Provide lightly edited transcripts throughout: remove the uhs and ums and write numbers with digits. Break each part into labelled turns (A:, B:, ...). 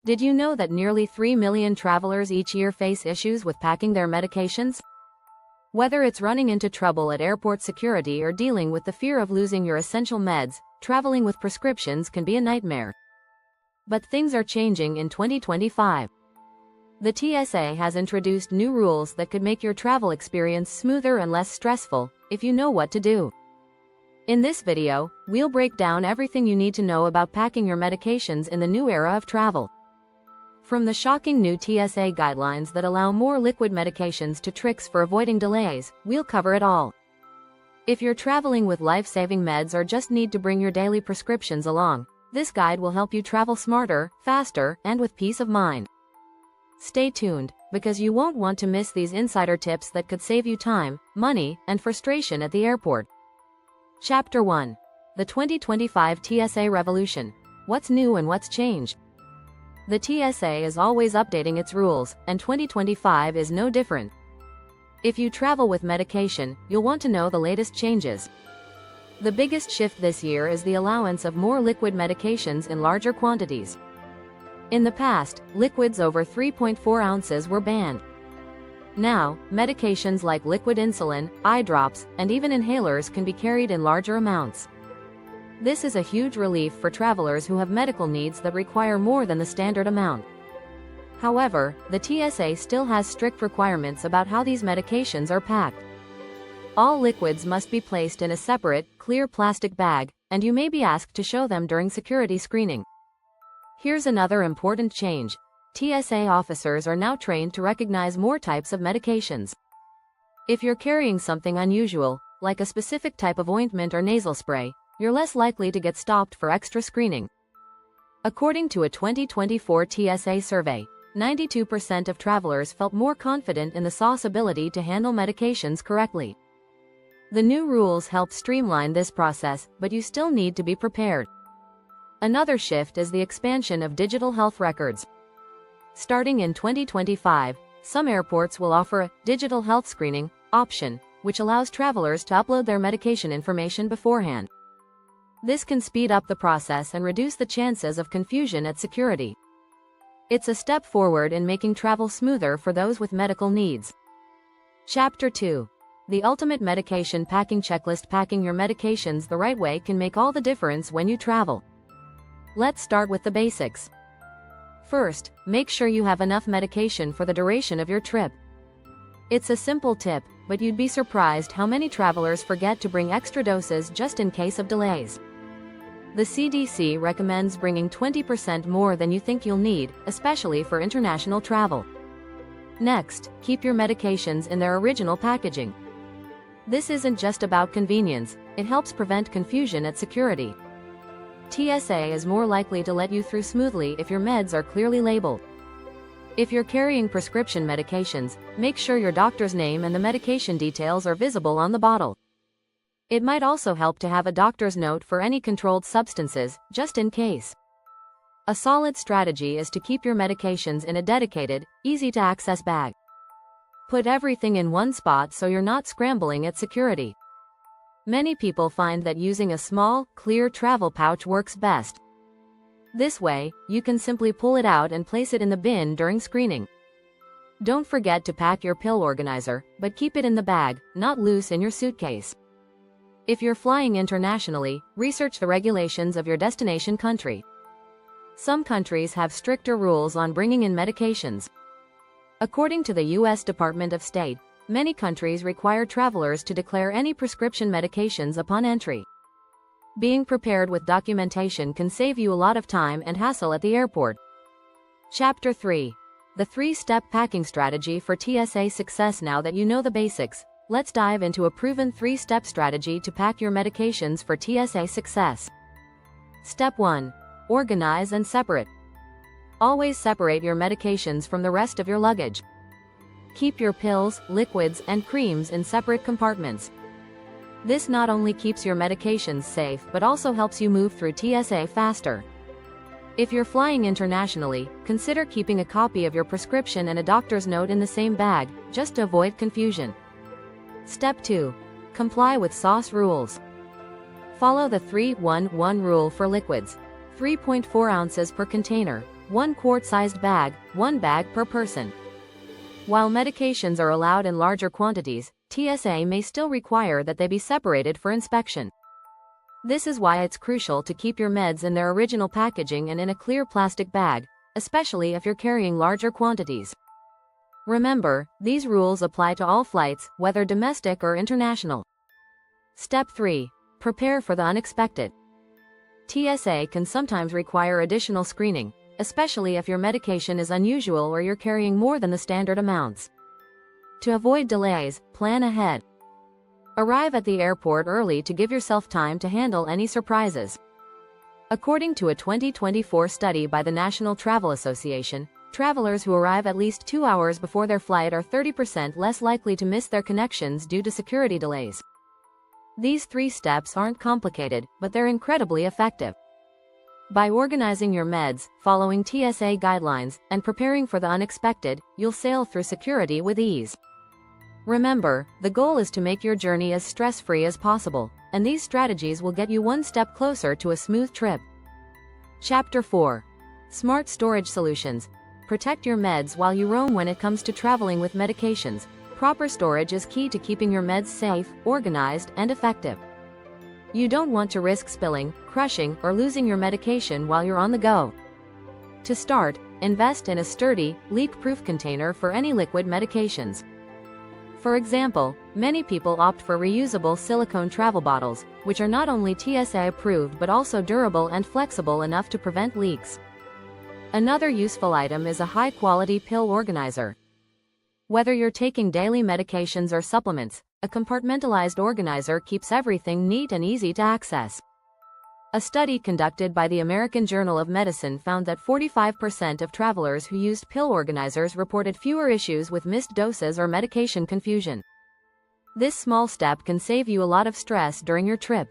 A: Did you know that nearly 3 million travelers each year face issues with packing their medications? Whether it's running into trouble at airport security or dealing with the fear of losing your essential meds, traveling with prescriptions can be a nightmare. But things are changing in 2025. The TSA has introduced new rules that could make your travel experience smoother and less stressful, if you know what to do. In this video, we'll break down everything you need to know about packing your medications in the new era of travel. From the shocking new TSA guidelines that allow more liquid medications to tricks for avoiding delays, we'll cover it all. If you're traveling with life-saving meds or just need to bring your daily prescriptions along, this guide will help you travel smarter, faster, and with peace of mind. Stay tuned, because you won't want to miss these insider tips that could save you time, money, and frustration at the airport. Chapter 1. The 2025 TSA Revolution. What's new and what's changed? The TSA is always updating its rules, and 2025 is no different. If you travel with medication, you'll want to know the latest changes. The biggest shift this year is the allowance of more liquid medications in larger quantities. In the past, liquids over 3.4 ounces were banned. Now, medications like liquid insulin, eye drops, and even inhalers can be carried in larger amounts. This is a huge relief for travelers who have medical needs that require more than the standard amount. However, the TSA still has strict requirements about how these medications are packed. All liquids must be placed in a separate, clear plastic bag, and you may be asked to show them during security screening. Here's another important change. TSA officers are now trained to recognize more types of medications. If you're carrying something unusual, like a specific type of ointment or nasal spray, you're less likely to get stopped for extra screening. According to a 2024 TSA survey, 92% of travelers felt more confident in the SOS ability to handle medications correctly. The new rules help streamline this process, but you still need to be prepared. Another shift is the expansion of digital health records. Starting in 2025, some airports will offer a digital health screening option, which allows travelers to upload their medication information beforehand. This can speed up the process and reduce the chances of confusion at security. It's a step forward in making travel smoother for those with medical needs. Chapter 2. The Ultimate Medication Packing Checklist. Packing your medications the right way can make all the difference when you travel. Let's start with the basics. First, make sure you have enough medication for the duration of your trip. It's a simple tip, but you'd be surprised how many travelers forget to bring extra doses just in case of delays. The CDC recommends bringing 20% more than you think you'll need, especially for international travel. Next, keep your medications in their original packaging. This isn't just about convenience, it helps prevent confusion at security. TSA is more likely to let you through smoothly if your meds are clearly labeled. If you're carrying prescription medications, make sure your doctor's name and the medication details are visible on the bottle. It might also help to have a doctor's note for any controlled substances, just in case. A solid strategy is to keep your medications in a dedicated, easy-to-access bag. Put everything in one spot so you're not scrambling at security. Many people find that using a small, clear travel pouch works best. This way, you can simply pull it out and place it in the bin during screening. Don't forget to pack your pill organizer, but keep it in the bag, not loose in your suitcase. If you're flying internationally, research the regulations of your destination country. Some countries have stricter rules on bringing in medications. According to the U.S. Department of State, many countries require travelers to declare any prescription medications upon entry. Being prepared with documentation can save you a lot of time and hassle at the airport. Chapter 3. The 3-step packing strategy for TSA success. Now that you know the basics, let's dive into a proven 3-step strategy to pack your medications for TSA success. Step 1. Organize and separate. Always separate your medications from the rest of your luggage. Keep your pills, liquids, and creams in separate compartments. This not only keeps your medications safe but also helps you move through TSA faster. If you're flying internationally, consider keeping a copy of your prescription and a doctor's note in the same bag, just to avoid confusion. Step 2. Comply with SOS rules. Follow the 3-1-1 rule for liquids. 3.4 ounces per container. 1 quart-sized bag, 1 bag per person. While medications are allowed in larger quantities, TSA may still require that they be separated for inspection. This is why it's crucial to keep your meds in their original packaging and in a clear plastic bag, especially if you're carrying larger quantities. Remember, these rules apply to all flights, whether domestic or international. Step 3. Prepare for the unexpected. TSA can sometimes require additional screening, especially if your medication is unusual or you're carrying more than the standard amounts. To avoid delays, plan ahead. Arrive at the airport early to give yourself time to handle any surprises. According to a 2024 study by the National Travel Association, travelers who arrive at least 2 hours before their flight are 30% less likely to miss their connections due to security delays. These 3 steps aren't complicated, but they're incredibly effective. By organizing your meds, following TSA guidelines, and preparing for the unexpected, you'll sail through security with ease. Remember, the goal is to make your journey as stress-free as possible, and these strategies will get you one step closer to a smooth trip. Chapter 4. Smart Storage Solutions. Protect your meds while you roam. When it comes to traveling with medications, proper storage is key to keeping your meds safe, organized, and effective. You don't want to risk spilling, crushing, or losing your medication while you're on the go. To start, invest in a sturdy, leak-proof container for any liquid medications. For example, many people opt for reusable silicone travel bottles, which are not only TSA approved but also durable and flexible enough to prevent leaks. Another useful item is a high-quality pill organizer. Whether you're taking daily medications or supplements, a compartmentalized organizer keeps everything neat and easy to access. A study conducted by the American Journal of Medicine found that 45% of travelers who used pill organizers reported fewer issues with missed doses or medication confusion. This small step can save you a lot of stress during your trip.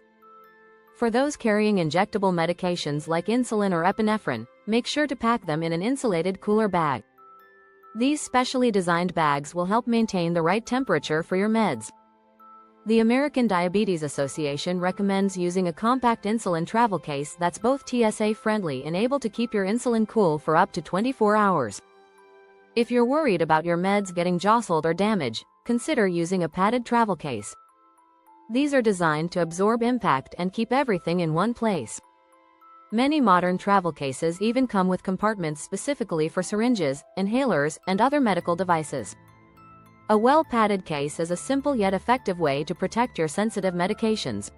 A: For those carrying injectable medications like insulin or epinephrine, make sure to pack them in an insulated cooler bag. These specially designed bags will help maintain the right temperature for your meds. The American Diabetes Association recommends using a compact insulin travel case that's both TSA-friendly and able to keep your insulin cool for up to 24 hours. If you're worried about your meds getting jostled or damaged, consider using a padded travel case. These are designed to absorb impact and keep everything in one place. Many modern travel cases even come with compartments specifically for syringes, inhalers, and other medical devices. A well-padded case is a simple yet effective way to protect your sensitive medications.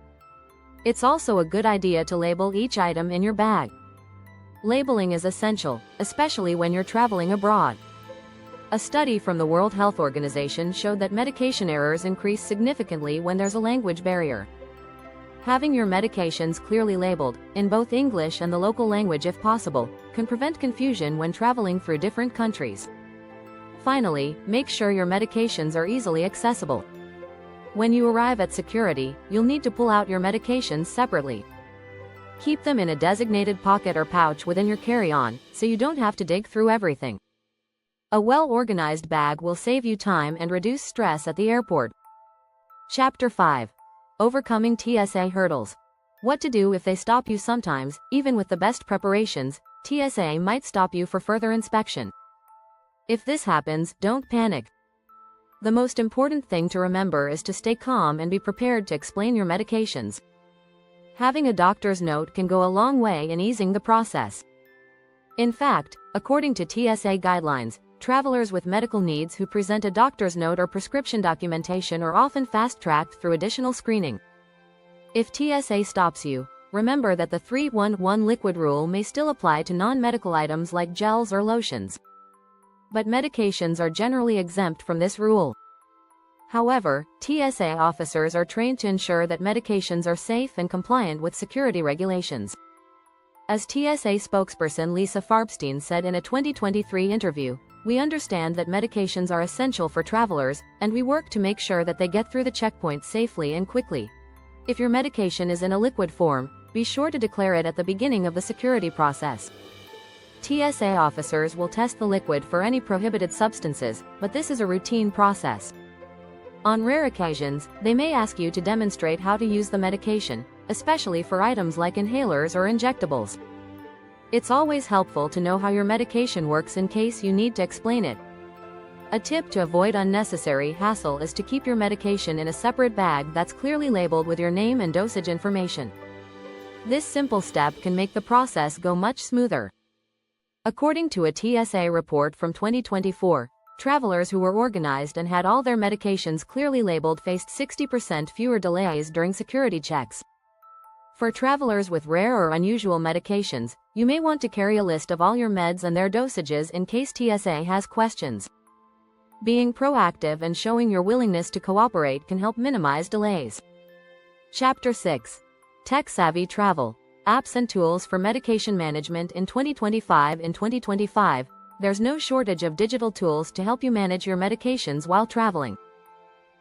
A: It's also a good idea to label each item in your bag. Labeling is essential, especially when you're traveling abroad. A study from the World Health Organization showed that medication errors increase significantly when there's a language barrier. Having your medications clearly labeled, in both English and the local language if possible, can prevent confusion when traveling through different countries. Finally, make sure your medications are easily accessible. When you arrive at security, you'll need to pull out your medications separately. Keep them in a designated pocket or pouch within your carry-on, so you don't have to dig through everything. A well-organized bag will save you time and reduce stress at the airport. Chapter 5. Overcoming TSA Hurdles. What to do if they stop you. Sometimes, even with the best preparations, TSA might stop you for further inspection. If this happens, don't panic. The most important thing to remember is to stay calm and be prepared to explain your medications. Having a doctor's note can go a long way in easing the process. In fact, according to TSA guidelines, travelers with medical needs who present a doctor's note or prescription documentation are often fast-tracked through additional screening. If TSA stops you, remember that the 3-1-1 liquid rule may still apply to non-medical items like gels or lotions. But medications are generally exempt from this rule. However, TSA officers are trained to ensure that medications are safe and compliant with security regulations. As TSA spokesperson Lisa Farbstein said in a 2023 interview, "We understand that medications are essential for travelers, and we work to make sure that they get through the checkpoint safely and quickly. If your medication is in a liquid form, be sure to declare it at the beginning of the security process." TSA officers will test the liquid for any prohibited substances, but this is a routine process. On rare occasions, they may ask you to demonstrate how to use the medication, especially for items like inhalers or injectables. It's always helpful to know how your medication works in case you need to explain it. A tip to avoid unnecessary hassle is to keep your medication in a separate bag that's clearly labeled with your name and dosage information. This simple step can make the process go much smoother. According to a TSA report from 2024, travelers who were organized and had all their medications clearly labeled faced 60% fewer delays during security checks. For travelers with rare or unusual medications, you may want to carry a list of all your meds and their dosages in case TSA has questions. Being proactive and showing your willingness to cooperate can help minimize delays. Chapter 6. Tech-Savvy Travel. Apps and Tools for Medication Management in 2025. In 2025, there's no shortage of digital tools to help you manage your medications while traveling.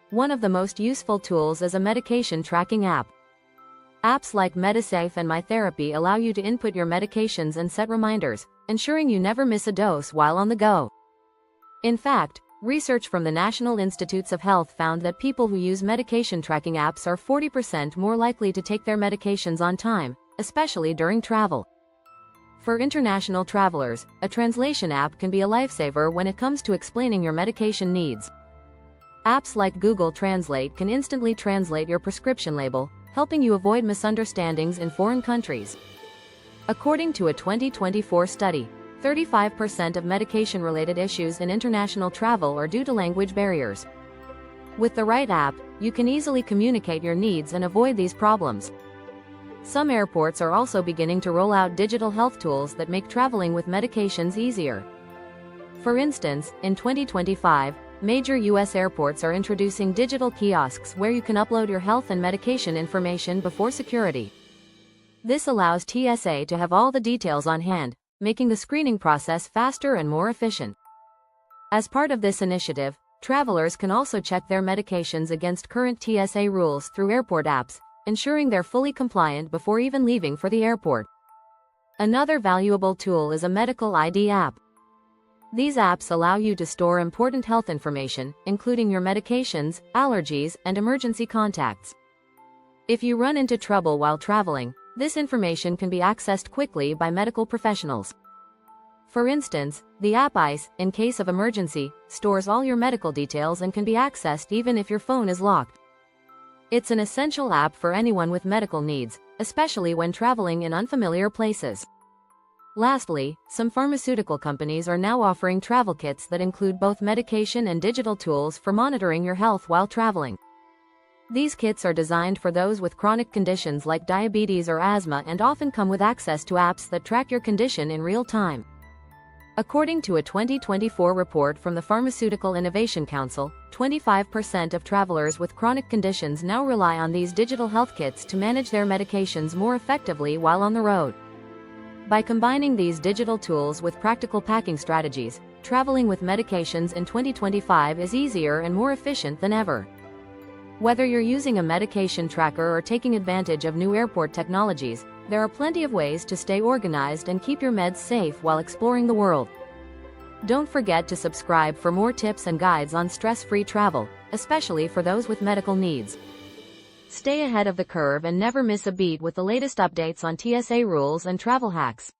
A: One of the most useful tools is a medication tracking app. Apps like MediSafe and MyTherapy allow you to input your medications and set reminders, ensuring you never miss a dose while on the go. In fact, research from the National Institutes of Health found that people who use medication tracking apps are 40% more likely to take their medications on time, especially during travel. For international travelers, a translation app can be a lifesaver when it comes to explaining your medication needs. Apps like Google Translate can instantly translate your prescription label, helping you avoid misunderstandings in foreign countries. According to a 2024 study, 35% of medication-related issues in international travel are due to language barriers. With the right app, you can easily communicate your needs and avoid these problems. Some airports are also beginning to roll out digital health tools that make traveling with medications easier. For instance, in 2025, major U.S. airports are introducing digital kiosks where you can upload your health and medication information before security. This allows TSA to have all the details on hand, making the screening process faster and more efficient. As part of this initiative, travelers can also check their medications against current TSA rules through airport apps, ensuring they're fully compliant before even leaving for the airport. Another valuable tool is a medical ID app. These apps allow you to store important health information, including your medications, allergies, and emergency contacts. If you run into trouble while traveling, this information can be accessed quickly by medical professionals. For instance, the app ICE, in case of emergency, stores all your medical details and can be accessed even if your phone is locked. It's an essential app for anyone with medical needs, especially when traveling in unfamiliar places. Lastly, some pharmaceutical companies are now offering travel kits that include both medication and digital tools for monitoring your health while traveling. These kits are designed for those with chronic conditions like diabetes or asthma and often come with access to apps that track your condition in real time. According to a 2024 report from the Pharmaceutical Innovation Council, 25% of travelers with chronic conditions now rely on these digital health kits to manage their medications more effectively while on the road. By combining these digital tools with practical packing strategies, traveling with medications in 2025 is easier and more efficient than ever. Whether you're using a medication tracker or taking advantage of new airport technologies, there are plenty of ways to stay organized and keep your meds safe while exploring the world. Don't forget to subscribe for more tips and guides on stress-free travel, especially for those with medical needs. Stay ahead of the curve and never miss a beat with the latest updates on TSA rules and travel hacks.